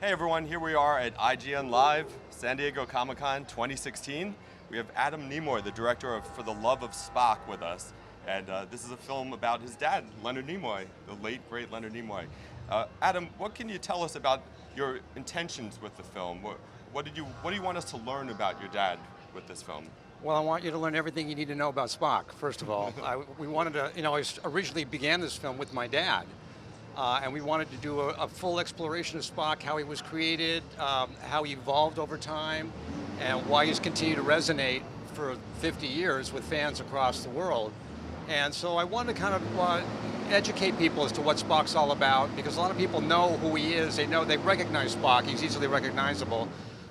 Hey everyone, here we are at IGN Live, San Diego Comic-Con 2016. We have Adam Nimoy, the director of For the Love of Spock, with us. And this is a film about his dad, Leonard Nimoy, the late, great Leonard Nimoy. Adam, what can you tell us about your intentions with the film? What do you want us to learn about your dad with this film? Well, I want you to learn everything you need to know about Spock, first of all. We wanted to, I originally began this film with my dad. And we wanted to do a full exploration of Spock, how he was created, how he evolved over time, and why he's continued to resonate for 50 years with fans across the world. And so I wanted to kind of educate people as to what Spock's all about, because a lot of people know who he is. They recognize Spock, he's easily recognizable,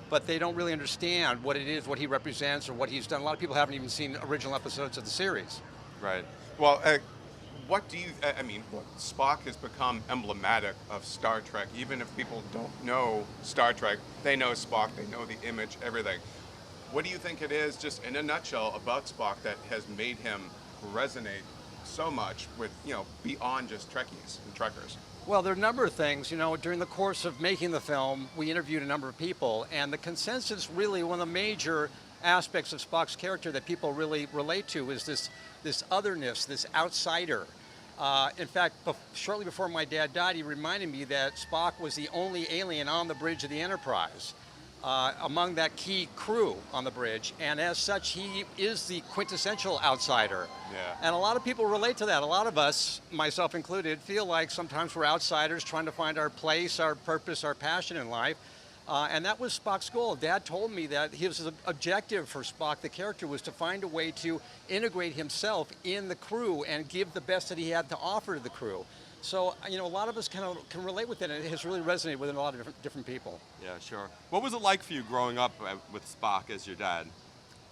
but they don't really understand what it is, what he represents, or what he's done. A lot of people haven't even seen original episodes of the series. Right. Well, what do you, Spock has become emblematic of Star Trek. Even if people don't know Star Trek, they know Spock, they know the image, everything. What do you think it is, just in a nutshell, about Spock that has made him resonate so much with, beyond just Trekkies and Trekkers? Well, there are a number of things. During the course of making the film, we interviewed a number of people, and the consensus, really, one of the major aspects of Spock's character that people really relate to is this otherness, this outsider. In fact, shortly before my dad died, he reminded me that Spock was the only alien on the bridge of the Enterprise, among that key crew on the bridge, and as such, he is the quintessential outsider. Yeah. And a lot of people relate to that. A lot of us, myself included, feel like sometimes we're outsiders trying to find our place, our purpose, our passion in life. And that was Spock's goal. Dad told me that his objective for Spock, the character, was to find a way to integrate himself in the crew and give the best that he had to offer to the crew. So, a lot of us can relate with it, and it has really resonated with a lot of different people. Yeah, sure. What was it like for you growing up with Spock as your dad?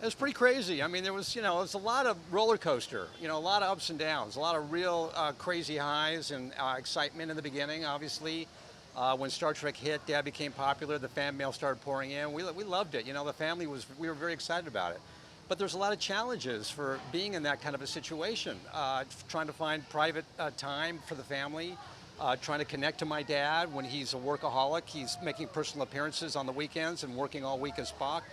It was pretty crazy. I mean, there was, it was a lot of roller coaster, a lot of ups and downs, a lot of real crazy highs and excitement in the beginning, obviously. When Star Trek hit, Dad became popular, the fan mail started pouring in. We loved it. The family we were very excited about it. But there's a lot of challenges for being in that kind of a situation. Trying to find private time for the family, trying to connect to my dad when he's a workaholic. He's making personal appearances on the weekends and working all week as Spock.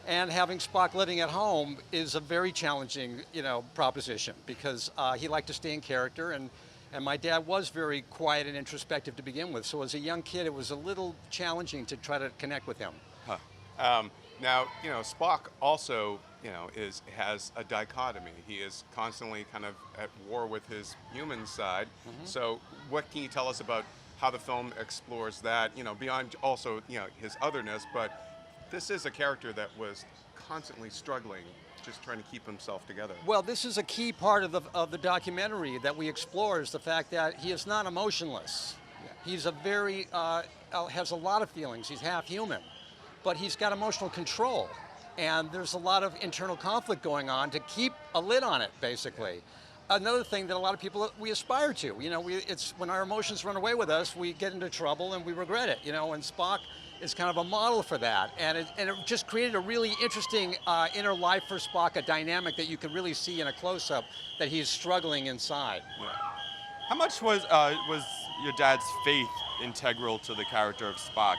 And having Spock living at home is a very challenging, proposition, because he liked to stay in character, and my dad was very quiet and introspective to begin with. So as a young kid, it was a little challenging to try to connect with him. Huh. Now, Spock also, has a dichotomy. He is constantly kind of at war with his human side. Mm-hmm. So what can you tell us about how the film explores that, beyond also, his otherness, but this is a character that was constantly struggling, just trying to keep himself together. Well, this is a key part of the documentary that we explore, is the fact that he is not emotionless. Yeah. He's has a lot of feelings. He's half human, but he's got emotional control. And there's a lot of internal conflict going on to keep a lid on it, basically. Another thing that a lot of people, we aspire to, it's when our emotions run away with us, we get into trouble and we regret it, and Spock is kind of a model for that. And it just created a really interesting inner life for Spock, a dynamic that you can really see in a close-up, that he's struggling inside. Yeah. How much was your dad's faith integral to the character of Spock?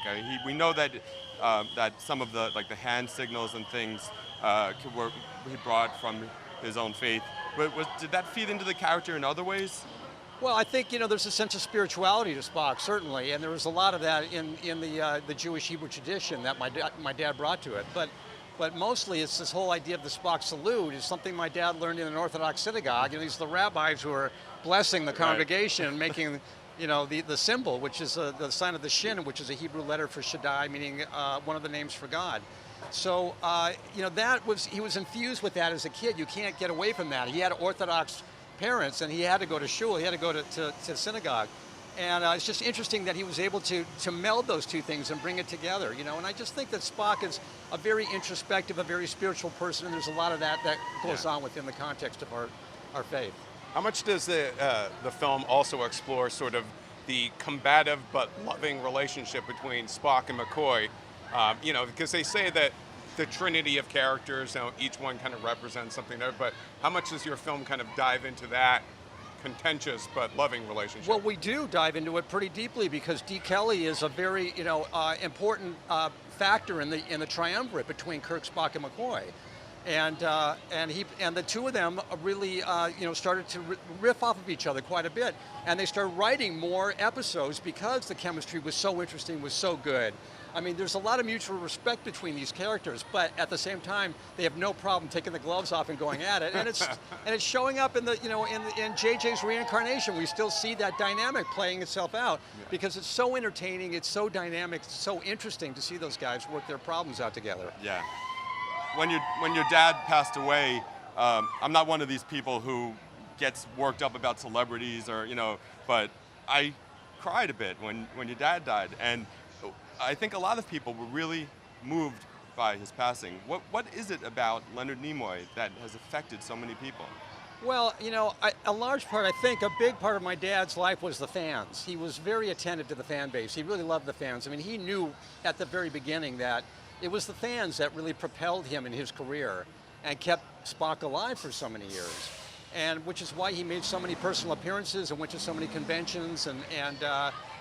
We know that that some of the hand signals and things he brought from his own faith. But did that feed into the character in other ways? Well, I think there's a sense of spirituality to Spock, certainly, and there was a lot of that in the Jewish Hebrew tradition that my dad brought to it. But mostly it's this whole idea of the Spock salute is something my dad learned in an Orthodox synagogue. These are the rabbis who are blessing the congregation and making the symbol, which is the sign of the Shin, which is a Hebrew letter for Shaddai, meaning one of the names for God. So he was infused with that as a kid. You can't get away from that. He had Orthodox parents, and he had to go to shul. He had to go to synagogue, and it's just interesting that he was able to meld those two things and bring it together. And I just think that Spock is a very introspective, a very spiritual person, and there's a lot of that goes on within the context of our faith. How much does the film also explore sort of the combative but loving relationship between Spock and McCoy? Because they say that the trinity of characters, each one kind of represents something there, but how much does your film kind of dive into that contentious but loving relationship. Well, we do dive into it pretty deeply because D. Kelly is a very important factor in the triumvirate between Kirk, Spock, and McCoy. And the two of them really started to riff off of each other quite a bit, and they started writing more episodes because the chemistry was so interesting, was so good. I mean, there's a lot of mutual respect between these characters, but at the same time, they have no problem taking the gloves off and going at it, and it's showing up in in JJ's reincarnation. We still see that dynamic playing itself out because it's so entertaining, it's so dynamic, it's so interesting to see those guys work their problems out together. Yeah. When your dad passed away, I'm not one of these people who gets worked up about celebrities or but I cried a bit when your dad died, and I think a lot of people were really moved by his passing. What is it about Leonard Nimoy that has affected so many people? Well, a large part, I think, a big part of my dad's life was the fans. He was very attentive to the fan base. He really loved the fans. I mean, he knew at the very beginning that it was the fans that really propelled him in his career and kept Spock alive for so many years. And which is why he made so many personal appearances and went to so many conventions, and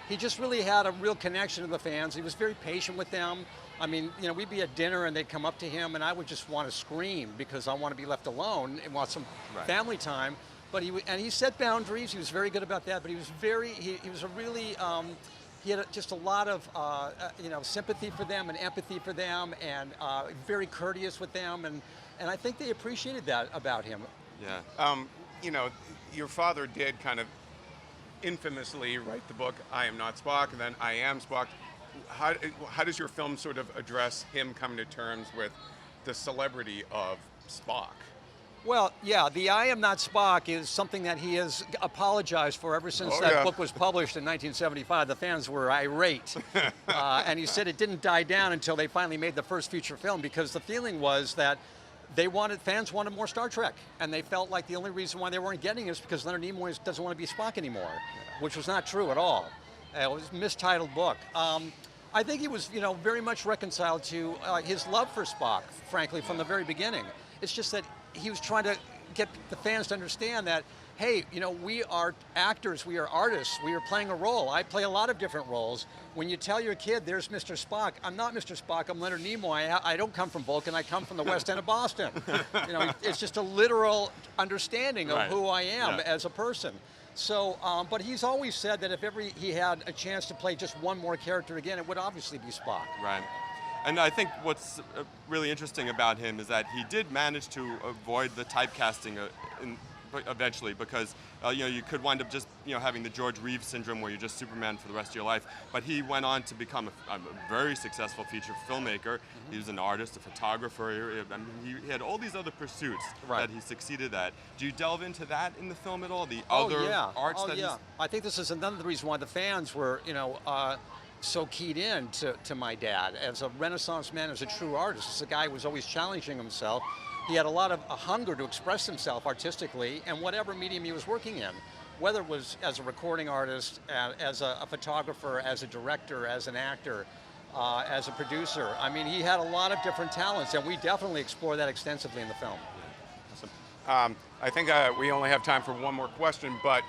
he just really had a real connection to the fans. He was very patient with them. I mean, we'd be at dinner and they'd come up to him and I would just want to scream because I want to be left alone and want some family time. But he set boundaries. He was very good about that, but he was a really, he had just a lot of sympathy for them and empathy for them, and very courteous with them, and I think they appreciated that about him. Yeah. Your father did kind of infamously write the book I Am Not Spock, and then I Am Spock. How does your film sort of address him coming to terms with the celebrity of Spock? Well, yeah, the I Am Not Spock is something that he has apologized for ever since that book was published in 1975. The fans were irate. And he said it didn't die down until they finally made the first feature film, because the feeling was that fans wanted more Star Trek, and they felt like the only reason why they weren't getting it is because Leonard Nimoy doesn't want to be Spock anymore, which was not true at all. It was a mistitled book. I think he was, very much reconciled to his love for Spock, frankly, from the very beginning. It's just that he was trying to get the fans to understand that, hey, we are actors, we are artists, we are playing a role. I play a lot of different roles. When you tell your kid, there's Mr. Spock, I'm not Mr. Spock, I'm Leonard Nimoy. I don't come from Vulcan, I come from the West End of Boston. It's just a literal understanding of who I am as a person. So, but he's always said that if ever he had a chance to play just one more character again, it would obviously be Spock. Right. And I think what's really interesting about him is that he did manage to avoid the typecasting eventually, because you could wind up just having the George Reeves syndrome where you're just Superman for the rest of your life. But he went on to become a very successful feature filmmaker. Mm-hmm. He was an artist, a photographer. He had all these other pursuits that he succeeded at. Do you delve into that in the film at all? The other arts that I think this is another reason why the fans were so keyed in to my dad as a Renaissance man, as a true artist. As a guy who was always challenging himself. He had a lot of a hunger to express himself artistically in whatever medium he was working in, whether it was as a recording artist, as a photographer, as a director, as an actor, as a producer. I mean, he had a lot of different talents, and we definitely explore that extensively in the film. Awesome. I think we only have time for one more question, but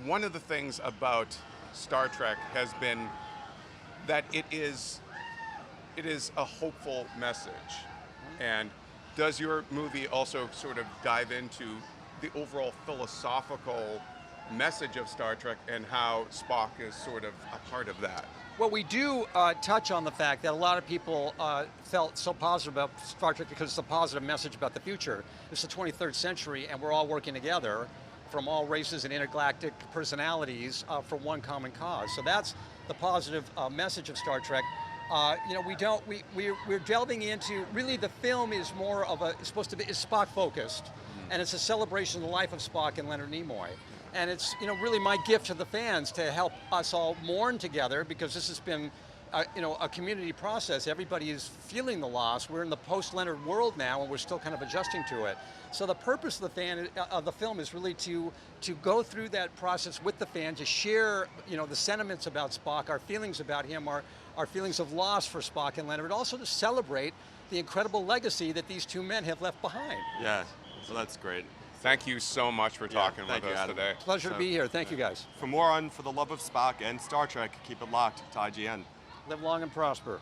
one of the things about Star Trek has been that it is a hopeful message. And does your movie also sort of dive into the overall philosophical message of Star Trek and how Spock is sort of a part of that? Well, we do touch on the fact that a lot of people felt so positive about Star Trek because it's a positive message about the future. It's the 23rd century, and we're all working together from all races and intergalactic personalities for one common cause. So that's the positive message of Star Trek. We're delving into, really the film is more of it's Spock focused, and it's a celebration of the life of Spock and Leonard Nimoy. And it's, really my gift to the fans to help us all mourn together, because this has been, a community process. Everybody is feeling the loss. We're in the post-Leonard world now, and we're still kind of adjusting to it. So the purpose of the film is really to go through that process with the fan, to share, the sentiments about Spock, our feelings about him, our feelings of loss for Spock and Leonard, but also to celebrate the incredible legacy that these two men have left behind. Yeah, so that's great. Thank you so much for talking thank with you, us Adam. today. Pleasure to be here. Thank you, guys. For more on For the Love of Spock and Star Trek, keep it locked to IGN. Live long and prosper.